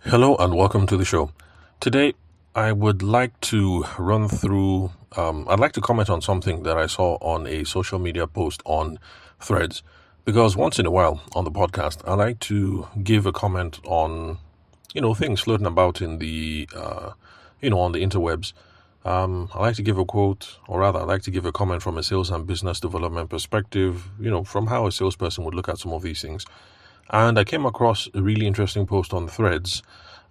Hello and welcome to the show. Today, I would like to run through, I'd like to comment on something that I saw on a social media post on Threads. Because once in a while on the podcast, I like to give a comment on, things floating about in on the interwebs. I like to give a quote, or rather, I like to give a comment from a sales and business development perspective, from how a salesperson would look at some of these things. And I came across a really interesting post on Threads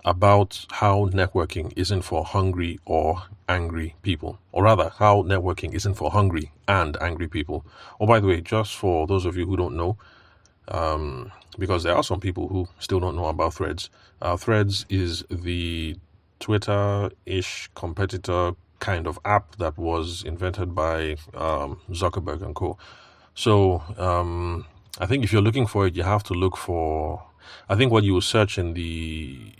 about how networking isn't for hungry or angry people, or rather, how networking isn't for hungry and angry people. Oh, by the way, just for those of you who don't know, because there are some people who still don't know about Threads. Threads is the Twitter-ish competitor kind of app that was invented by Zuckerberg and co. So I think if you're looking for it, you have to look for. I think what you will search in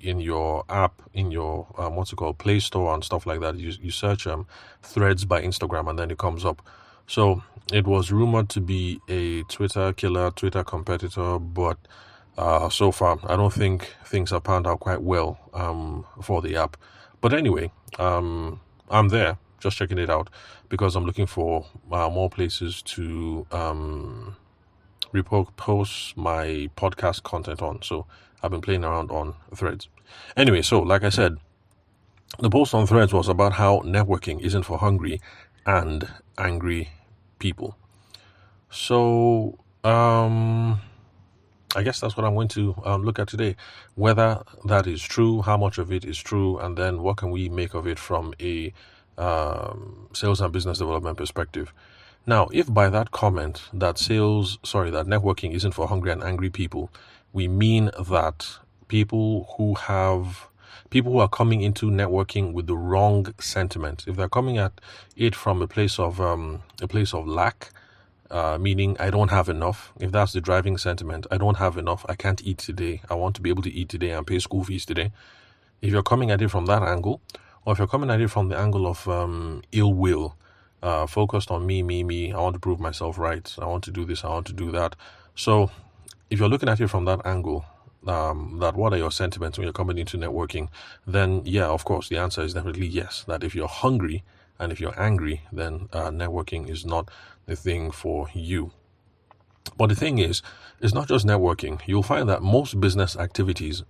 your app, in your what's it called, Play Store and stuff like that. You search Threads by Instagram, and then it comes up. So it was rumored to be a Twitter killer, Twitter competitor, but so far I don't think things have panned out quite well for the app. But anyway, I'm there just checking it out because I'm looking for more places to repost my podcast content on. So I've been playing around on Threads. Anyway, so like I said, the post on Threads was about how networking isn't for hungry and angry people. So I guess that's what I'm going to look at today. Whether that is true, how much of it is true, and then what can we make of it from a sales and business development perspective. Now, if by that comment that networking isn't for hungry and angry people, we mean that people who are coming into networking with the wrong sentiment, if they're coming at it from a place of lack, meaning I don't have enough. If that's the driving sentiment, I don't have enough. I can't eat today. I want to be able to eat today and pay school fees today. If you're coming at it from that angle, or if you're coming at it from the angle of ill will, focused on me, I want to prove myself right, I want to do this, I want to do that. So if you're looking at it from that angle, that what are your sentiments when you're coming into networking, then yeah, of course, the answer is definitely yes, that if you're hungry and if you're angry, then networking is not the thing for you. But the thing is, it's not just networking. You'll find that most business activities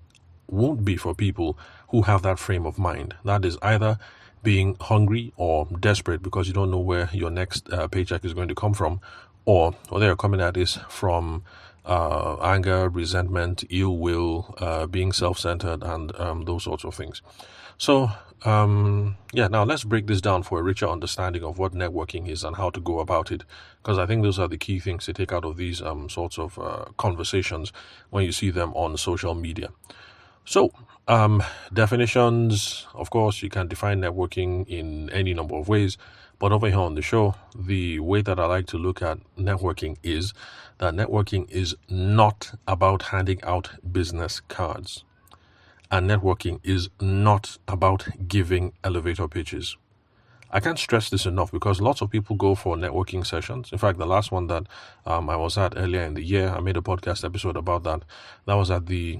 won't be for people who have that frame of mind. That is either being hungry or desperate because you don't know where your next paycheck is going to come from, or whether you're coming at this from anger, resentment, ill will, being self-centered, and those sorts of things. So now let's break this down for a richer understanding of what networking is and how to go about it, because I think those are the key things to take out of these sorts of conversations when you see them on social media. So, definitions, of course, you can define networking in any number of ways, but over here on the show, the way that I like to look at networking is that networking is not about handing out business cards, and networking is not about giving elevator pitches. I can't stress this enough because lots of people go for networking sessions. In fact, the last one that I was at earlier in the year, I made a podcast episode about that. That was at the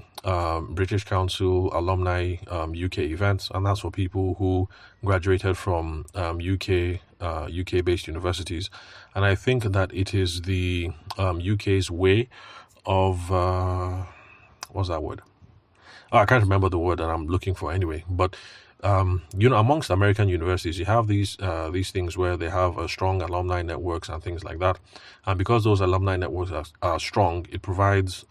British Council Alumni UK event, and that's for people who graduated from UK-based universities. And I think that it is the UK's way of what's that word? I can't remember the word that I'm looking for anyway, but amongst American universities, you have these things where they have a strong alumni networks and things like that. And because those alumni networks are strong, it provides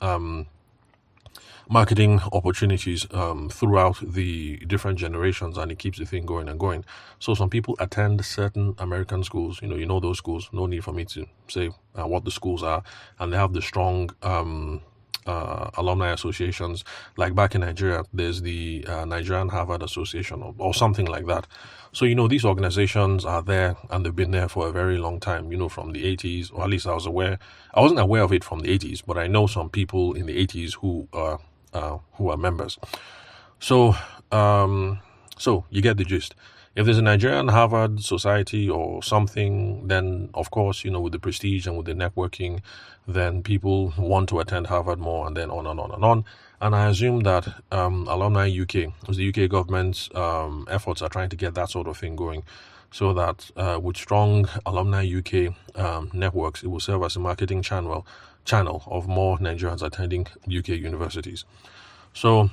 marketing opportunities throughout the different generations, and it keeps the thing going and going. So some people attend certain American schools, you know those schools, no need for me to say what the schools are, and they have the strong alumni associations. Like back in Nigeria, there's the Nigerian Harvard Association or something like that. So these organizations are there, and they've been there for a very long time, from the 80s, or at least I wasn't aware of it from the 80s, but I know some people in the 80s who are members. So you get the gist. If there's a Nigerian Harvard Society or something, then of course, with the prestige and with the networking, then people want to attend Harvard more, and then on and on and on. And I assume that Alumni UK, the UK government's efforts are trying to get that sort of thing going, so that with strong Alumni UK networks, it will serve as a marketing channel of more Nigerians attending UK universities. So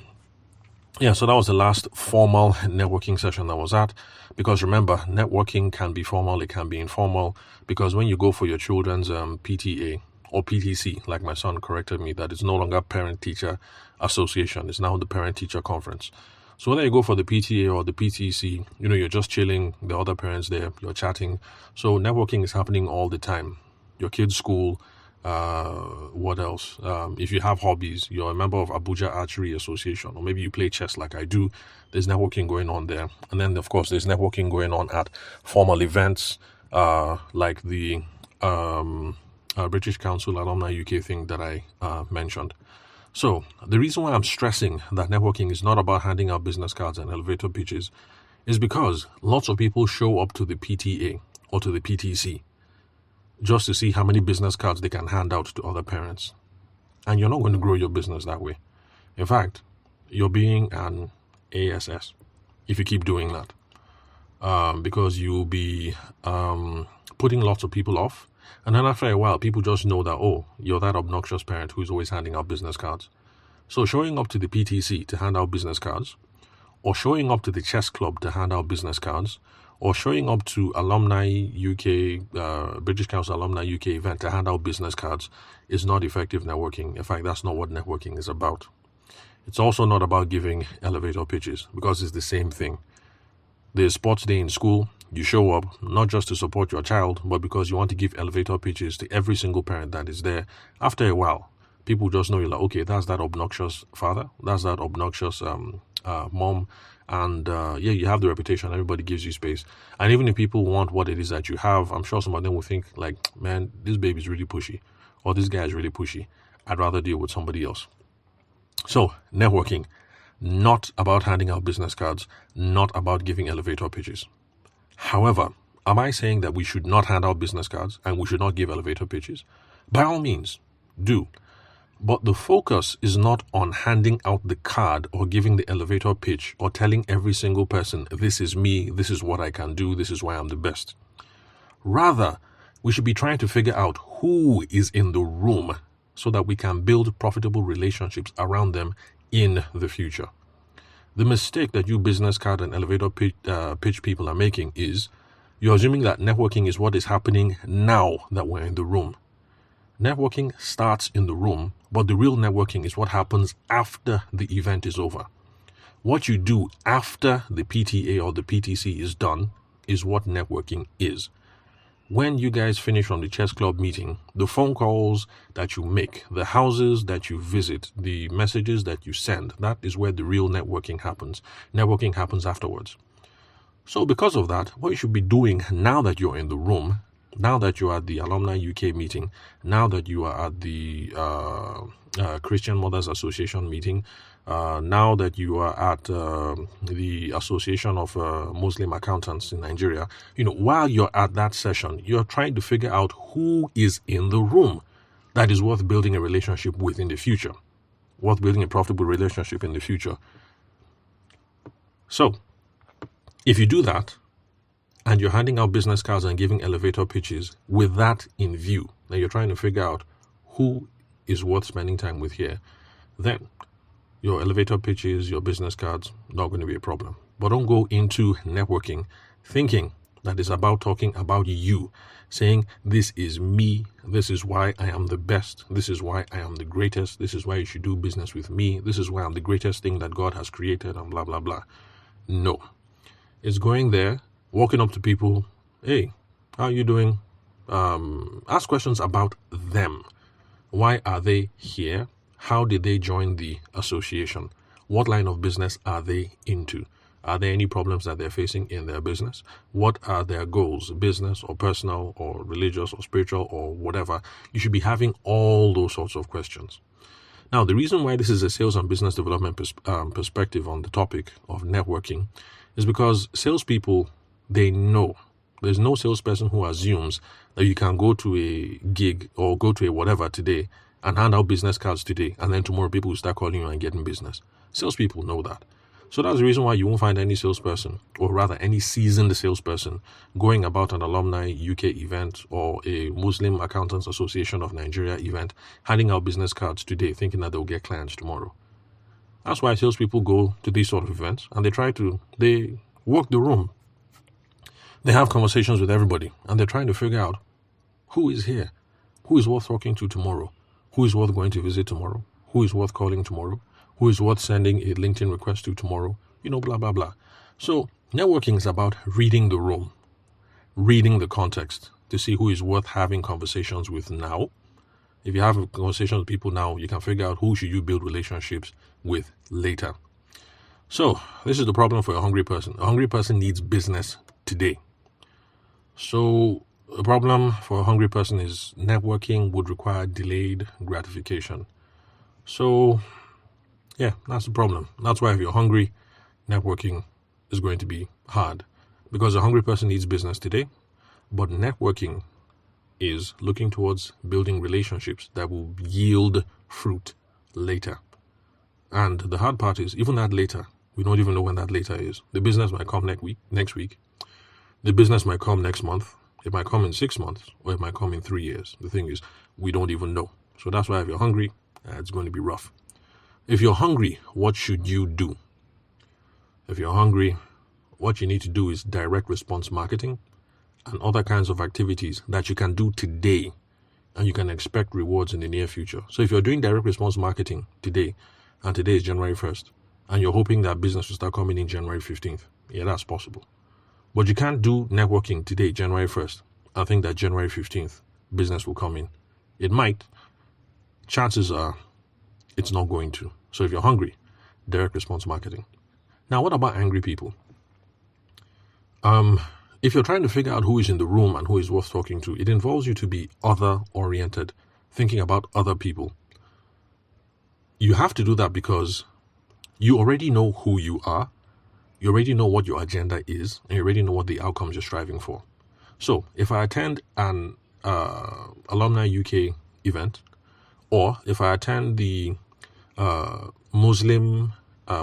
yeah, so that was the last formal networking session I was at. Because remember, networking can be formal, it can be informal. Because when you go for your children's PTA or PTC, like my son corrected me, that it's no longer Parent-Teacher Association, it's now the Parent-Teacher Conference. So whether you go for the PTA or the PTC, you're just chilling, the other parents there, you're chatting. So networking is happening all the time. Your kids' school, what else? If you have hobbies, you're a member of Abuja Archery Association, or maybe you play chess like I do, there's networking going on there. And then of course there's networking going on at formal events, like the British Council Alumni UK thing that I mentioned. So the reason why I'm stressing that networking is not about handing out business cards and elevator pitches is because lots of people show up to the PTA or to the PTC just to see how many business cards they can hand out to other parents. And you're not going to grow your business that way. In fact, you're being an ASS if you keep doing that. Because you'll be putting lots of people off. And then after a while, people just know that, oh, you're that obnoxious parent who's always handing out business cards. So showing up to the PTC to hand out business cards, or showing up to the chess club to hand out business cards, or showing up to Alumni UK, British Council Alumni UK event to hand out business cards is not effective networking. In fact, that's not what networking is about. It's also not about giving elevator pitches, because it's the same thing. There's sports day in school, you show up not just to support your child, but because you want to give elevator pitches to every single parent that is there. After a while, people just know you're like, okay, that's that obnoxious father, that's that obnoxious mom, and you have the reputation, everybody gives you space. And even if people want what it is that you have, I'm sure some of them will think like, man, this baby's really pushy, or this guy is really pushy, I'd rather deal with somebody else. So networking, not about handing out business cards, not about giving elevator pitches. However, am I saying that we should not hand out business cards and we should not give elevator pitches? By all means, do. But the focus is not on handing out the card or giving the elevator pitch or telling every single person, this is me, this is what I can do, this is why I'm the best. Rather, we should be trying to figure out who is in the room so that we can build profitable relationships around them in the future. The mistake that you business card and elevator pitch people are making is you're assuming that networking is what is happening now that we're in the room. Networking starts in the room, but the real networking is what happens after the event is over. What you do after the PTA or the PTC is done is what networking is. When you guys finish from the chess club meeting, the phone calls that you make, the houses that you visit, the messages that you send, that is where the real networking happens. Networking happens afterwards. So because of that, what you should be doing now that you're in the room, now that you are at the Alumni UK meeting, now that you are at the Christian Mothers Association meeting, now that you are at the Association of Muslim Accountants in Nigeria, while you're at that session, you're trying to figure out who is in the room that is worth building a relationship with in the future, worth building a profitable relationship in the future. So, if you do that, and you're handing out business cards and giving elevator pitches with that in view, then you're trying to figure out who is worth spending time with here, then your elevator pitches, your business cards, not going to be a problem. But don't go into networking thinking that is about talking about you, saying, this is me, this is why I am the best, this is why I am the greatest, this is why you should do business with me, this is why I'm the greatest thing that God has created, and blah, blah, blah. No. It's going there, walking up to people, hey, how are you doing? Ask questions about them. Why are they here? How did they join the association? What line of business are they into? Are there any problems that they're facing in their business? What are their goals, business or personal or religious or spiritual or whatever? You should be having all those sorts of questions. Now, the reason why this is a sales and business development perspective on the topic of networking is because salespeople, they know. There's no salesperson who assumes that you can go to a gig or go to a whatever today and hand out business cards today, and then tomorrow people will start calling you and getting business. Salespeople know that. So that's the reason why you won't find any salesperson, or rather any seasoned salesperson, going about an alumni UK event or a Muslim Accountants Association of Nigeria event, handing out business cards today, thinking that they'll get clients tomorrow. That's why salespeople go to these sort of events and they walk the room. They have conversations with everybody and they're trying to figure out who is here, who is worth talking to tomorrow, who is worth going to visit tomorrow, who is worth calling tomorrow, who is worth sending a LinkedIn request to tomorrow, blah, blah, blah. So networking is about reading the room, reading the context to see who is worth having conversations with now. If you have a conversation with people now, you can figure out who should you build relationships with later. So this is the problem for a hungry person. A hungry person needs business today. So the problem for a hungry person is networking would require delayed gratification. So yeah, that's the problem. That's why if you're hungry, networking is going to be hard, because a hungry person needs business today, but networking is looking towards building relationships that will yield fruit later. And the hard part is, even that later, we don't even know when that later is. The business might come next week. The business might come next month. It might come in 6 months, or it might come in 3 years. The thing is, we don't even know. So that's why if you're hungry, it's going to be rough. If you're hungry, what should you do? If you're hungry, what you need to do is direct response marketing and other kinds of activities that you can do today, and you can expect rewards in the near future. So if you're doing direct response marketing today, and today is January 1st, and you're hoping that business will start coming in January 15th, yeah, that's possible. But you can't do networking today, January 1st, and think that January 15th business will come in. It might. Chances are it's not going to. So if you're hungry, direct response marketing. Now, what about angry people? If you're trying to figure out who is in the room and who is worth talking to, it involves you to be other-oriented, thinking about other people. You have to do that because you already know who you are, you already know what your agenda is, and you already know what the outcomes you're striving for. So if I attend an Alumni UK event, or if I attend the Muslim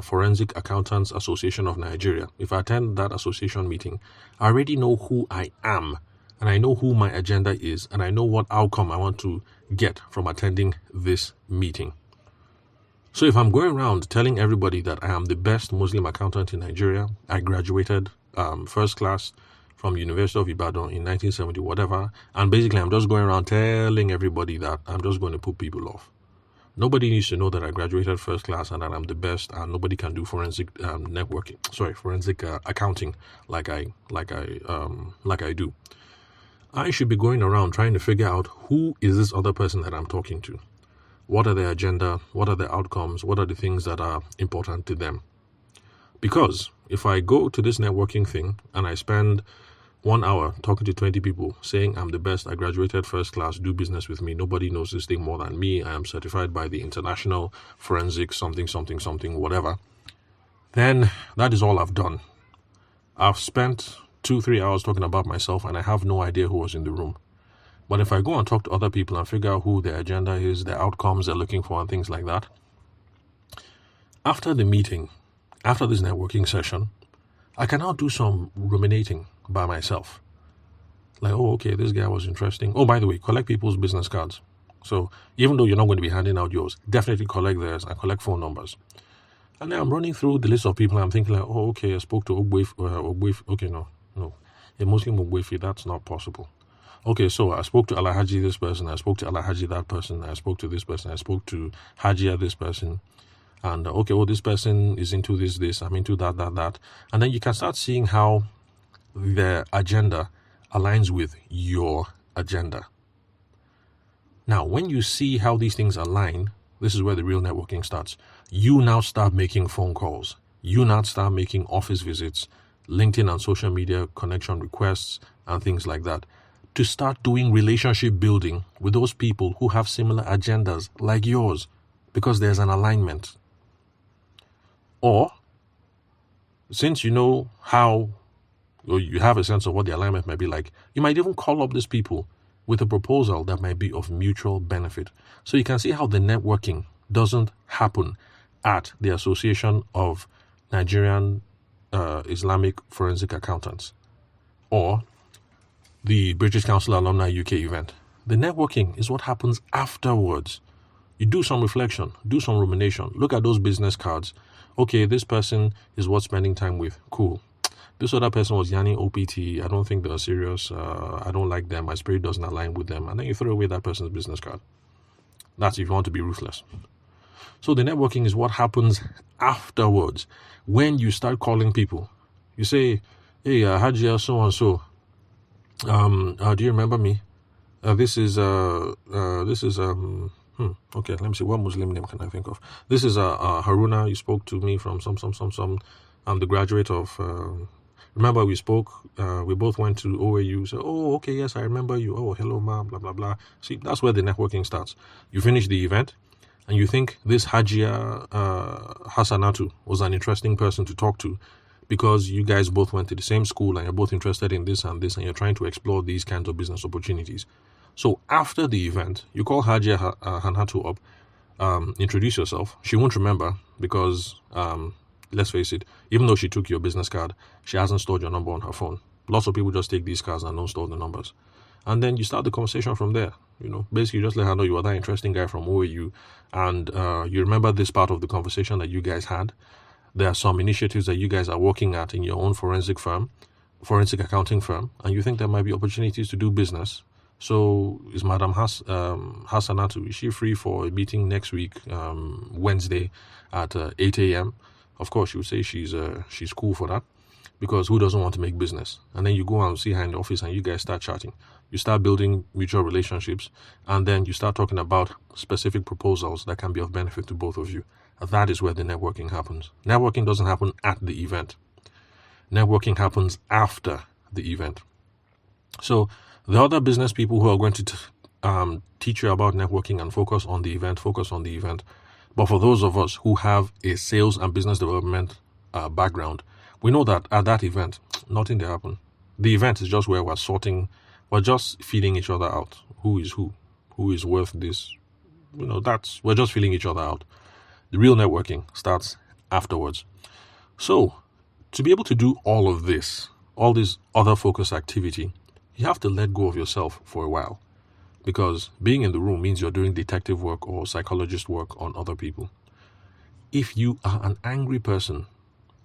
Forensic Accountants Association of Nigeria, if I attend that association meeting, I already know who I am, and I know who my agenda is, and I know what outcome I want to get from attending this meeting. So if I'm going around telling everybody that I am the best Muslim accountant in Nigeria, I graduated first class from University of Ibadan in 1970, whatever, and basically I'm just going around telling everybody that, I'm just going to put people off. Nobody needs to know that I graduated first class and that I'm the best, and nobody can do forensic accounting like I do. I should be going around trying to figure out who is this other person that I'm talking to. What are their agenda? What are their outcomes? What are the things that are important to them? Because if I go to this networking thing and I spend 1 hour talking to 20 people saying I'm the best, I graduated first class, do business with me, nobody knows this thing more than me, I am certified by the International Forensic something, whatever, then that is all I've done. I've spent 2-3 hours talking about myself and I have no idea who was in the room. But if I go and talk to other people and figure out who their agenda is, their outcomes they're looking for and things like that, after the meeting, after this networking session, I can now do some ruminating by myself. Like, oh, okay, this guy was interesting. Oh, by the way, collect people's business cards. So even though you're not going to be handing out yours, definitely collect theirs and collect phone numbers. And then I'm running through the list of people and I'm thinking like, oh, okay, I spoke to Ogbuefi. Okay, no. A Muslim Ogbuefi, that's not possible. Okay, so I spoke to Alhaji this person, I spoke to Alhaji that person, I spoke to this person, I spoke to Hajia this person. And okay, well, this person is into this, I'm into that. And then you can start seeing how their agenda aligns with your agenda. Now, when you see how these things align, this is where the real networking starts. You now start making phone calls. You now start making office visits, LinkedIn and social media connection requests, and things like that, to start doing relationship building with those people who have similar agendas like yours, because there's an alignment. Or since you know how, or you have a sense of what the alignment might be like, you might even call up these people with a proposal that might be of mutual benefit. So you can see how the networking doesn't happen at the Association of Nigerian Islamic Forensic Accountants or the British Council Alumni UK event. The networking is what happens afterwards. You do some reflection, do some rumination, look at those business cards. Okay, this person is worth spending time with. Cool. This other person was yanning OPT. I don't think they're serious. I don't like them. My spirit doesn't align with them. And then you throw away that person's business card. That's if you want to be ruthless. So the networking is what happens afterwards. When you start calling people, you say, hey, Hajia, so and so. Do you remember me? Okay, let me see. What Muslim name can I think of? This is Haruna. You spoke to me from some. I'm the graduate of... remember we spoke, we both went to OAU. So, oh, okay, yes, I remember you. Oh, hello, ma, blah, blah, blah. See, that's where the networking starts. You finish the event, and you think this Hajia Hassanatu was an interesting person to talk to because you guys both went to the same school and you're both interested in this, and you're trying to explore these kinds of business opportunities. So after the event, you call Hajia Hanatu up, introduce yourself. She won't remember because... let's face it, even though she took your business card, she hasn't stored your number on her phone. Lots of people just take these cards and don't store the numbers. And then you start the conversation from there. Basically just let her know you are that interesting guy from OAU, and you remember this part of the conversation that you guys had. There are some initiatives that you guys are working at in your own forensic accounting firm, and you think there might be opportunities to do business. So is Madam Hassanatu, is she free for a meeting next week, Wednesday at 8 a.m.? Of course, she would say she's cool for that, because who doesn't want to make business? And then you go and see her in the office and you guys start chatting. You start building mutual relationships, and then you start talking about specific proposals that can be of benefit to both of you. That is where the networking happens. Networking doesn't happen at the event. Networking happens after the event. So the other business people who are going to teach you about networking and focus on the event. But for those of us who have a sales and business development background, we know that at that event, nothing will happen. The event is just where we're just feeling each other out. Who is worth this? We're just feeling each other out. The real networking starts afterwards. So, to be able to do all of this, all this other focus activity, you have to let go of yourself for a while. Because being in the room means you're doing detective work or psychologist work on other people. If you are an angry person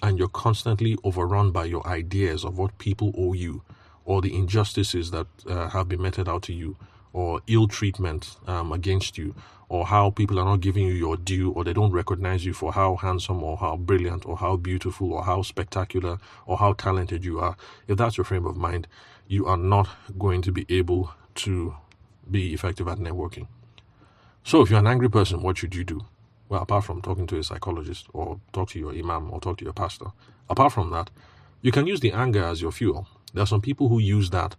and you're constantly overrun by your ideas of what people owe you, or the injustices that have been meted out to you, or ill treatment against you, or how people are not giving you your due, or they don't recognize you for how handsome or how brilliant or how beautiful or how spectacular or how talented you are, if that's your frame of mind, you are not going to be able to be effective at networking. So if you're an angry person, what should you do? Well, apart from talking to a psychologist or talk to your imam or talk to your pastor, apart from that, you can use the anger as your fuel. There are some people who use that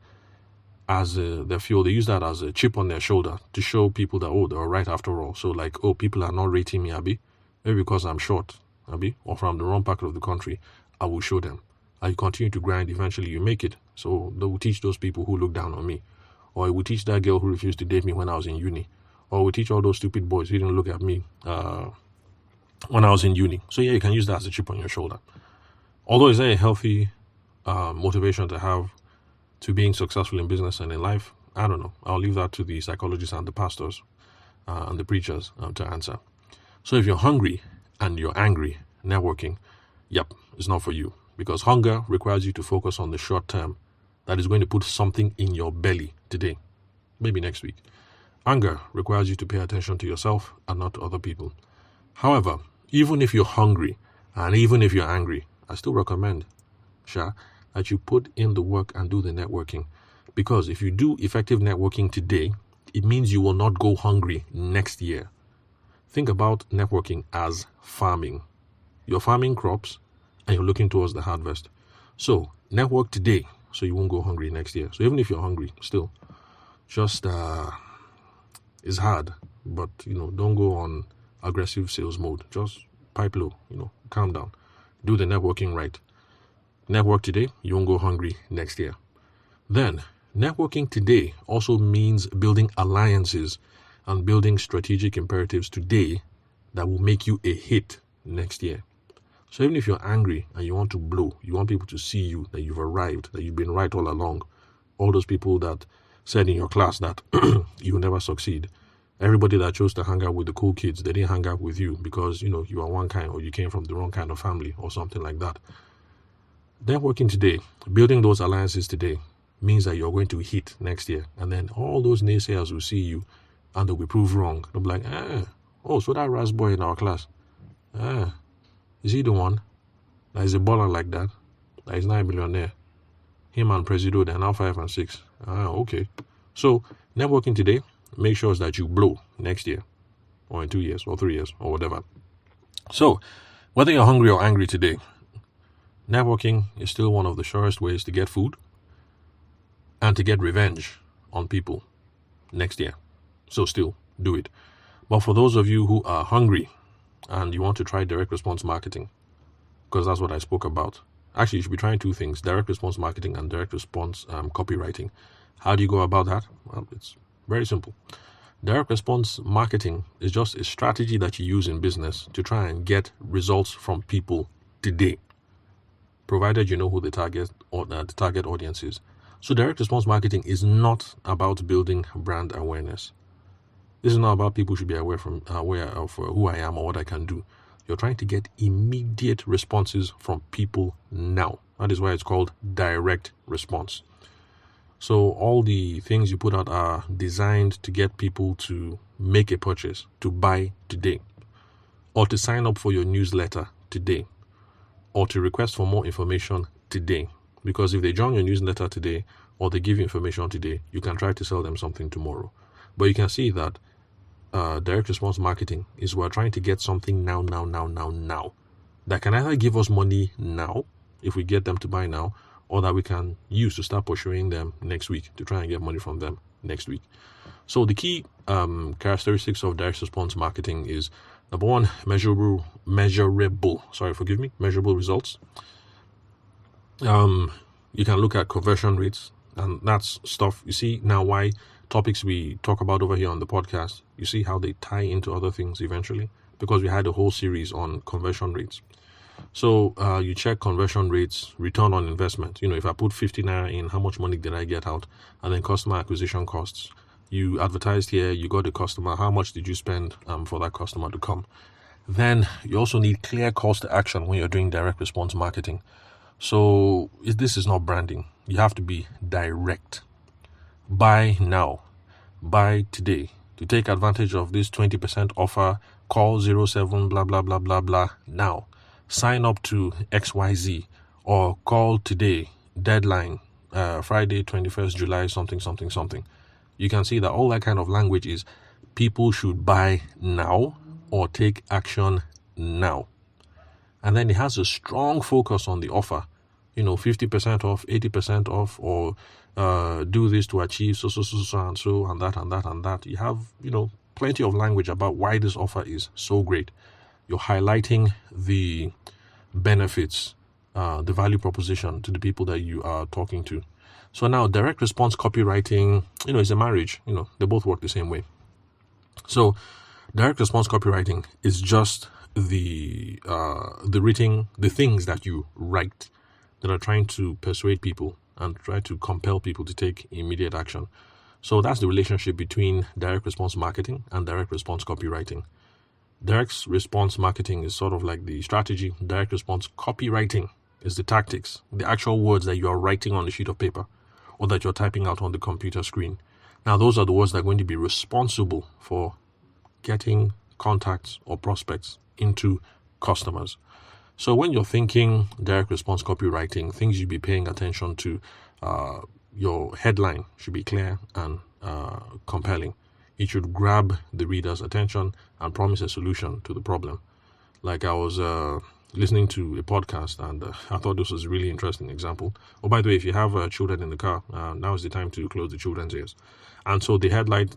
as their fuel. They use that as a chip on their shoulder to show people that, they're right after all. So like, people are not rating me, Abi. Maybe because I'm short, Abi, or from the wrong part of the country, I will show them. And you continue to grind, eventually you make it. So they will teach those people who look down on me. Or I will teach that girl who refused to date me when I was in uni. Or we teach all those stupid boys who didn't look at me when I was in uni. So yeah, you can use that as a chip on your shoulder. Although is that a healthy motivation to have to being successful in business and in life? I don't know. I'll leave that to the psychologists and the pastors and the preachers to answer. So if you're hungry and you're angry, networking, it's not for you. Because hunger requires you to focus on the short term that is going to put something in your belly today, maybe next week. Anger requires you to pay attention to yourself and not to other people. However, even if you're hungry and even if you're angry, I still recommend, that you put in the work and do the networking. Because if you do effective networking today, it means you will not go hungry next year. Think about networking as farming. You're farming crops and you're looking towards the harvest. So network today so you won't go hungry next year. So even if you're hungry, still, just it's hard, but don't go on aggressive sales mode. Just pipe low, calm down, do the networking right, Network today, you won't go hungry next year. Then, networking today also means building alliances and building strategic imperatives today that will make you a hit next year. So even if you're angry and you want to blow, you want people to see you, that you've arrived, that you've been right all along, all those people that said in your class that you will never succeed, everybody that chose to hang out with the cool kids, they didn't hang out with you because, you are one kind or you came from the wrong kind of family or something like that. Networking today, building those alliances today, means that you're going to hit next year. And then all those naysayers will see you and they'll be proved wrong. They'll be like, so that Ras boy in our class, is he the one that is a baller like that is not a millionaire? Him and Presido, they're now 5 and 6. Okay. So networking today, make sure that you blow next year or in 2 years or 3 years or whatever. So whether you're hungry or angry today, networking is still one of the surest ways to get food and to get revenge on people next year. So still do it. But for those of you who are hungry and you want to try direct response marketing, because that's what I spoke about. Actually, you should be trying 2 things, direct response marketing and direct response copywriting. How do you go about that? Well, it's very simple. Direct response marketing is just a strategy that you use in business to try and get results from people today, provided you know who the target audience is. So direct response marketing is not about building brand awareness. This is not about people should be aware of who I am or what I can do. You're trying to get immediate responses from people now. That is why it's called direct response. So all the things you put out are designed to get people to make a purchase, to buy today, or to sign up for your newsletter today, or to request for more information today. Because if they join your newsletter today, or they give you information today, you can try to sell them something tomorrow. But you can see that direct response marketing is we're trying to get something now, that can either give us money now, if we get them to buy now, or that we can use to start pursuing them next week to try and get money from them next week. So the key characteristics of direct response marketing is, number 1, measurable results. You can look at conversion rates, and that's stuff you see now why topics we talk about over here on the podcast, you see how they tie into other things eventually, because we had a whole series on conversion rates. So you check conversion rates, return on investment. If I put 50 naira in, how much money did I get out? And then customer acquisition costs. You advertised here, you got the customer, how much did you spend for that customer to come? Then you also need clear calls to action when you're doing direct response marketing. So this is not branding. You have to be direct. Buy now. Buy today. To take advantage of this 20% offer, call 07 blah blah blah blah blah now. Sign up to XYZ or call today. Deadline Friday 21st July something. You can see that all that kind of language is people should buy now or take action now. And then it has a strong focus on the offer. 50% off, 80% off, or do this to achieve so and that. You have, plenty of language about why this offer is so great. You're highlighting the benefits, the value proposition to the people that you are talking to. So now direct response copywriting, is a marriage. They both work the same way. So direct response copywriting is just the things that you write that are trying to persuade people and try to compel people to take immediate action. So that's the relationship between direct response marketing and direct response copywriting. Direct response marketing is sort of like the strategy. Direct response copywriting is the tactics, the actual words that you are writing on a sheet of paper or that you're typing out on the computer screen. Now, those are the words that are going to be responsible for getting contacts or prospects into customers. So when you're thinking direct response copywriting, things you'll be paying attention to, your headline should be clear and compelling. It should grab the reader's attention and promise a solution to the problem. Like I was listening to a podcast and I thought this was a really interesting example. Oh, by the way, if you have children in the car, now is the time to close the children's ears. And so the headline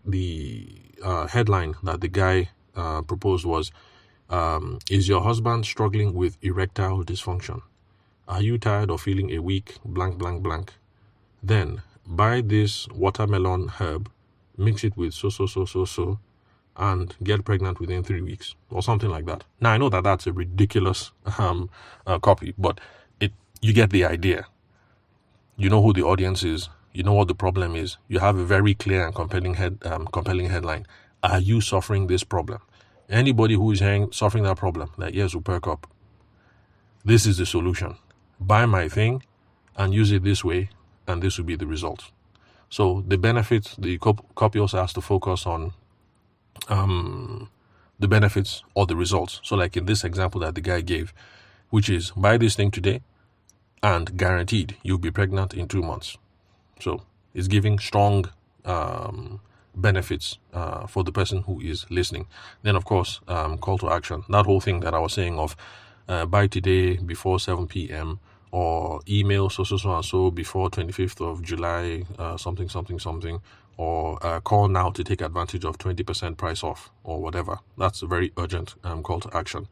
that the guy proposed was, is your husband struggling with erectile dysfunction? Are you tired of feeling a weak blank blank blank? Then buy this watermelon herb, mix it with so, and get pregnant within 3 weeks or something like that. Now I know that that's a ridiculous copy, but you get the idea. You know who the audience is. You know what the problem is. You have a very clear and compelling headline. Are you suffering this problem? Anybody who is suffering that problem, that ears will perk up. This is the solution. Buy my thing and use it this way, and this will be the result. So the benefits, the copy also has to focus on the benefits or the results. So like in this example that the guy gave, which is buy this thing today and guaranteed you'll be pregnant in 2 months. So it's giving strong benefits for the person who is listening. Then of course, call to action. That whole thing that I was saying of buy today before 7 p.m. or email so and so before 25th of July, something, or call now to take advantage of 20% price off or whatever. That's a very urgent call to action.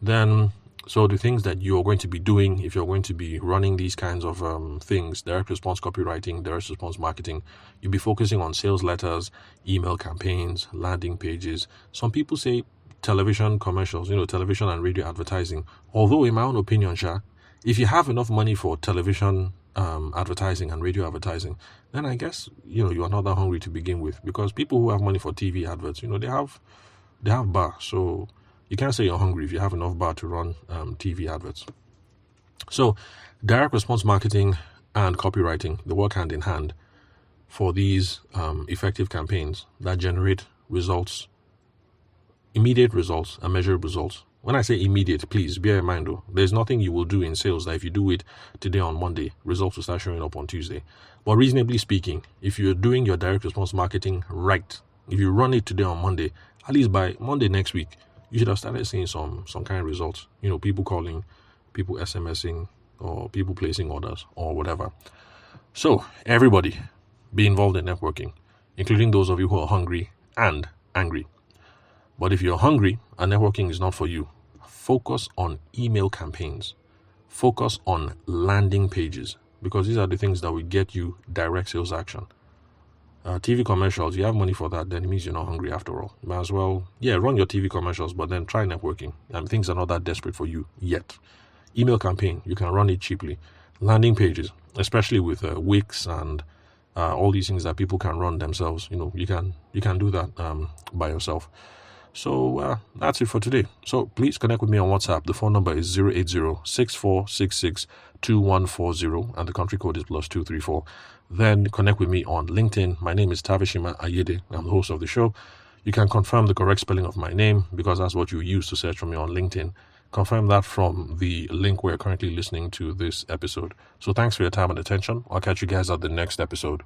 Then, so the things that you're going to be doing if you're going to be running these kinds of things, direct response copywriting, direct response marketing, you'll be focusing on sales letters, email campaigns, landing pages. Some people say television commercials, television and radio advertising. Although in my own opinion, if you have enough money for television advertising and radio advertising, then I guess you are not that hungry to begin with, because people who have money for TV adverts, they have bar. So you can't say you're hungry if you have enough bar to run TV adverts. So direct response marketing and copywriting, they work hand in hand for these effective campaigns that generate results, immediate results and measurable results. When I say immediate, please bear in mind though, there's nothing you will do in sales that if you do it today on Monday, results will start showing up on Tuesday. But reasonably speaking, if you're doing your direct response marketing right, if you run it today on Monday, at least by Monday next week, you should have started seeing some kind of results. People calling, people SMSing, or people placing orders or whatever. So everybody be involved in networking, including those of you who are hungry and angry. But if you're hungry and networking is not for you, focus on email campaigns. Focus on landing pages, because these are the things that will get you direct sales action. TV commercials, you have money for that, then it means you're not hungry after all. Might as well, run your TV commercials, but then try networking. Things are not that desperate for you yet. Email campaign, you can run it cheaply. Landing pages, especially with Wix and all these things that people can run themselves, you can do that by yourself. So that's it for today. So please connect with me on WhatsApp. The phone number is 080-6466-2140 and the country code is +234. Then connect with me on LinkedIn. My name is Tavishima Ayede. I'm the host of the show. You can confirm the correct spelling of my name, because that's what you use to search for me on LinkedIn. Confirm that from the link where you're currently listening to this episode. So thanks for your time and attention. I'll catch you guys at the next episode.